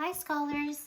Hi scholars.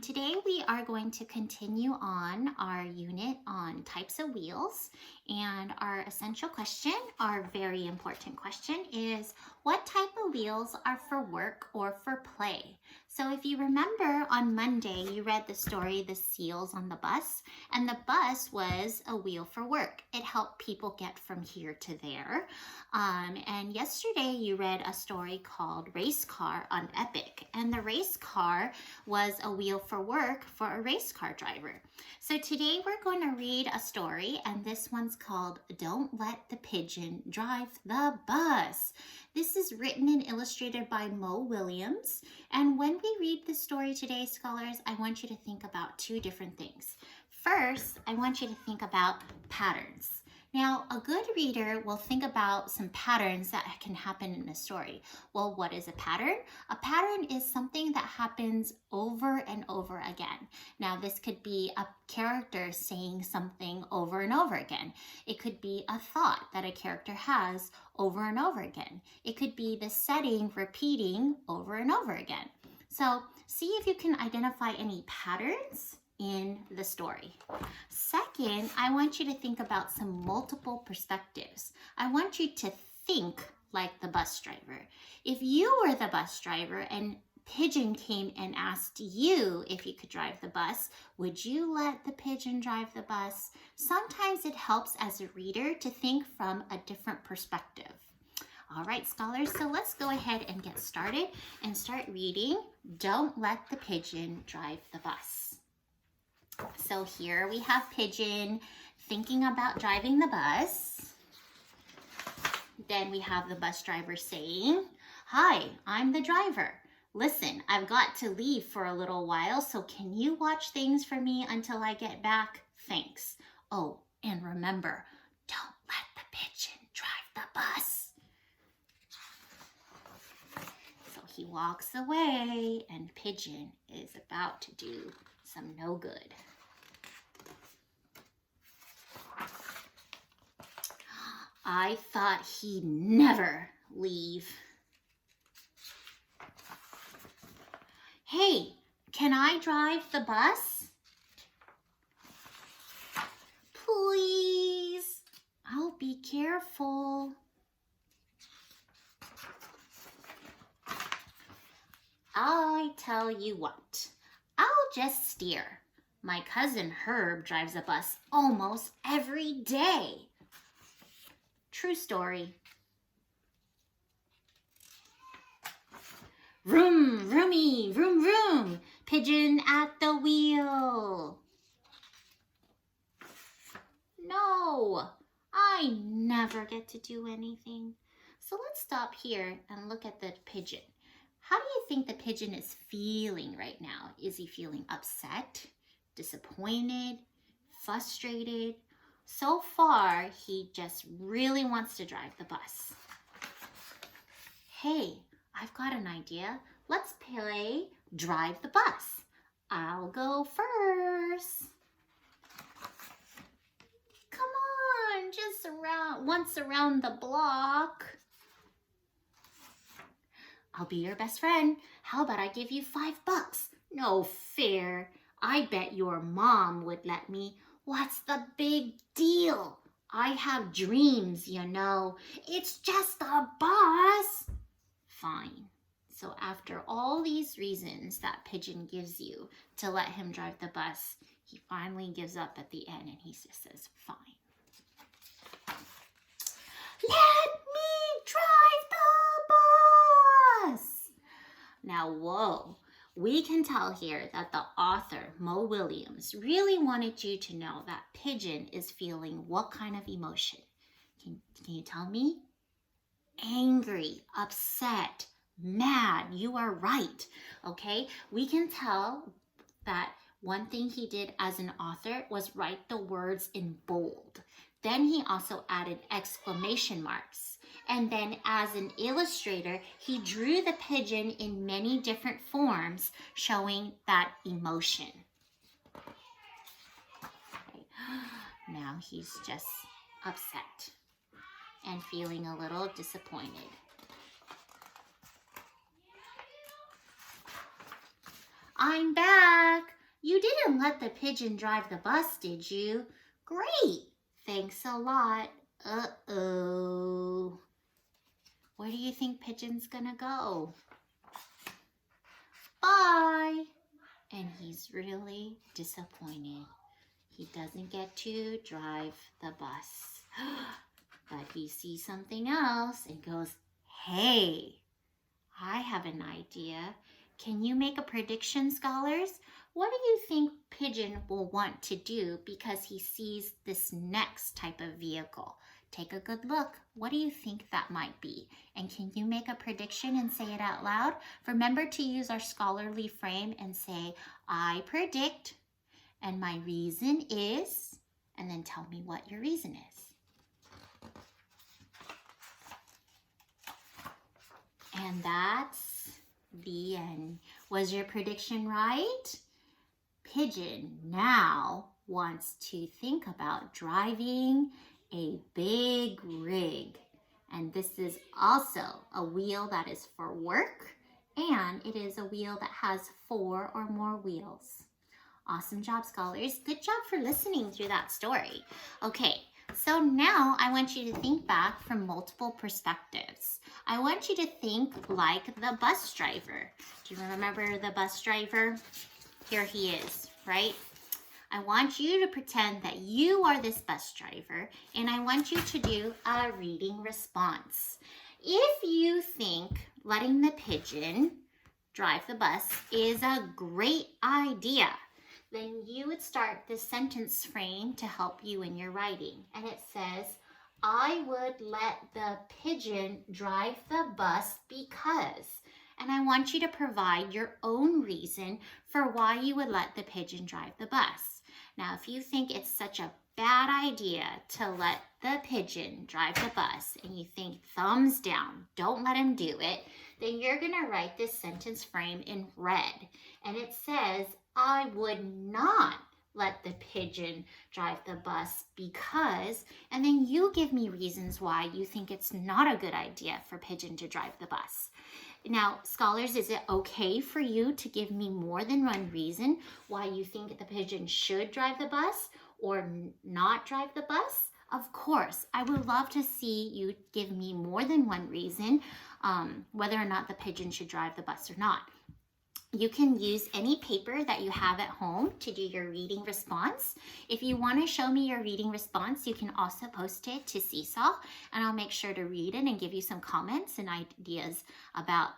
Today we are going to continue on our unit on types of wheels, and our essential question, our very important question, is what type of wheels are for work or for play? So if you remember on Monday you read the story The Seals on the Bus, and the bus was a wheel for work. It helped people get from here to there. And yesterday you read a story called Race Car on Epic, and the race car was a wheel for work for a race car driver. So today we're going to read a story, and this one's called Don't Let the Pigeon Drive the Bus. This is written and illustrated by Mo Williams. And when we read the story today, scholars, I want you to think about two different things. First, I want you to think about patterns. Now, a good reader will think about some patterns that can happen in a story. Well, what is a pattern? A pattern is something that happens over and over again. Now, this could be a character saying something over and over again. It could be a thought that a character has over and over again. It could be the setting repeating over and over again. So, see if you can identify any patterns in the story. Second, I want you to think about some multiple perspectives. I want you to think like the bus driver. If you were the bus driver and Pigeon came and asked you if you could drive the bus, would you let the pigeon drive the bus? Sometimes it helps as a reader to think from a different perspective. All right, scholars, so let's go ahead and get started and start reading Don't Let the Pigeon Drive the Bus. So here we have Pigeon thinking about driving the bus. Then we have the bus driver saying, "Hi, I'm the driver. Listen, I've got to leave for a little while, so can you watch things for me until I get back? Thanks. Oh, and remember, don't let the pigeon drive the bus." So he walks away, and Pigeon is about to do some no good. I thought he'd never leave. Hey, can I drive the bus? Please, I'll be careful. I tell you what, I'll just steer. My cousin Herb drives a bus almost every day. True story. Vroom, vroomy, vroom, vroom. Pigeon at the wheel. No, I never get to do anything. So let's stop here and look at the pigeon. How do you think the pigeon is feeling right now? Is he feeling upset, disappointed, frustrated? So far, he just really wants to drive the bus. Hey, I've got an idea. Let's play Drive the Bus. I'll go first. Come on, just once around the block. I'll be your best friend. How about I give you $5? No fair. I bet your mom would let me. What's the big deal? I have dreams, you know. It's just a bus. Fine. So after all these reasons that Pigeon gives you to let him drive the bus, he finally gives up at the end and he just says, fine. Let me drive the bus. Now, whoa. We can tell here that the author, Mo Williams, really wanted you to know that Pigeon is feeling what kind of emotion? Can you tell me? Angry, upset, mad. You are right, okay? We can tell that one thing he did as an author was write the words in bold. Then he also added exclamation marks. And then as an illustrator, he drew the pigeon in many different forms, showing that emotion. Okay. Now he's just upset and feeling a little disappointed. I'm back. You didn't let the pigeon drive the bus, did you? Great. Thanks a lot. Uh-oh. Where do you think Pigeon's gonna go? Bye. And he's really disappointed. He doesn't get to drive the bus. But he sees something else and goes, hey, I have an idea. Can you make a prediction, scholars? What do you think Pigeon will want to do because he sees this next type of vehicle? Take a good look. What do you think that might be? And can you make a prediction and say it out loud? Remember to use our scholarly frame and say, I predict, and my reason is, and then tell me what your reason is. And that's the end. Was your prediction right? Pigeon now wants to think about driving a big rig. And this is also a wheel that is for work, and it is a wheel that has 4 or more wheels. Awesome job, scholars. Good job for listening through that story. Okay, so now I want you to think back from multiple perspectives. I want you to think like the bus driver. Do you remember the bus driver? Here he is, right? I want you to pretend that you are this bus driver, and I want you to do a reading response. If you think letting the pigeon drive the bus is a great idea, then you would start this sentence frame to help you in your writing. And it says, I would let the pigeon drive the bus because. And I want you to provide your own reason for why you would let the pigeon drive the bus. Now, if you think it's such a bad idea to let the pigeon drive the bus and you think thumbs down, don't let him do it, then you're going to write this sentence frame in red. And it says, I would not let the pigeon drive the bus because, and then you give me reasons why you think it's not a good idea for pigeon to drive the bus. Now, scholars, is it okay for you to give me more than one reason why you think the pigeon should drive the bus or not drive the bus? Of course, I would love to see you give me more than one reason whether or not the pigeon should drive the bus or not. You can use any paper that you have at home to do your reading response. If you want to show me your reading response, you can also post it to Seesaw, and I'll make sure to read it and give you some comments and ideas about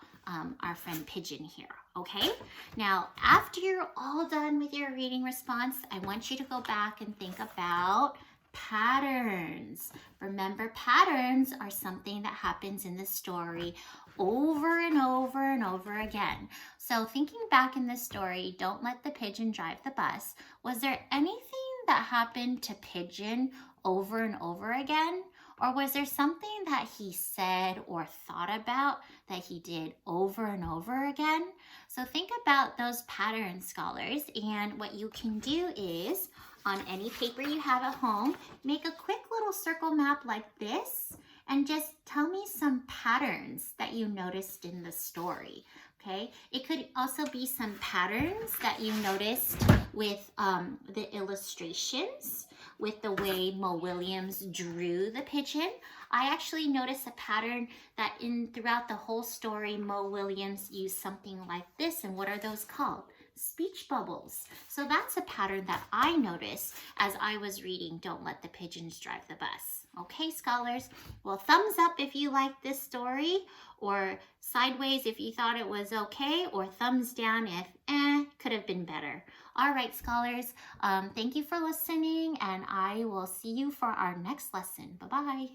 our friend Pigeon here, okay? Now, after you're all done with your reading response, I want you to go back and think about patterns. Remember, patterns are something that happens in the story over and over and over again. So thinking back in the story, don't let the pigeon drive the bus. Was there anything that happened to Pigeon over and over again? Or was there something that he said or thought about that he did over and over again? So think about those patterns, scholars, and what you can do is, on any paper you have at home, make a quick little circle map like this and just tell me some patterns that you noticed in the story, okay? It could also be some patterns that you noticed with the illustrations, with the way Mo Williams drew the pigeon. I actually noticed a pattern that throughout the whole story, Mo Williams used something like this. And what are those called? Speech bubbles. So that's a pattern that I noticed as I was reading Don't Let the Pigeons Drive the Bus. Okay, scholars? Well, thumbs up if you liked this story, or sideways if you thought it was okay, or thumbs down if could have been better. All right, scholars, thank you for listening, and I will see you for our next lesson. Bye-bye.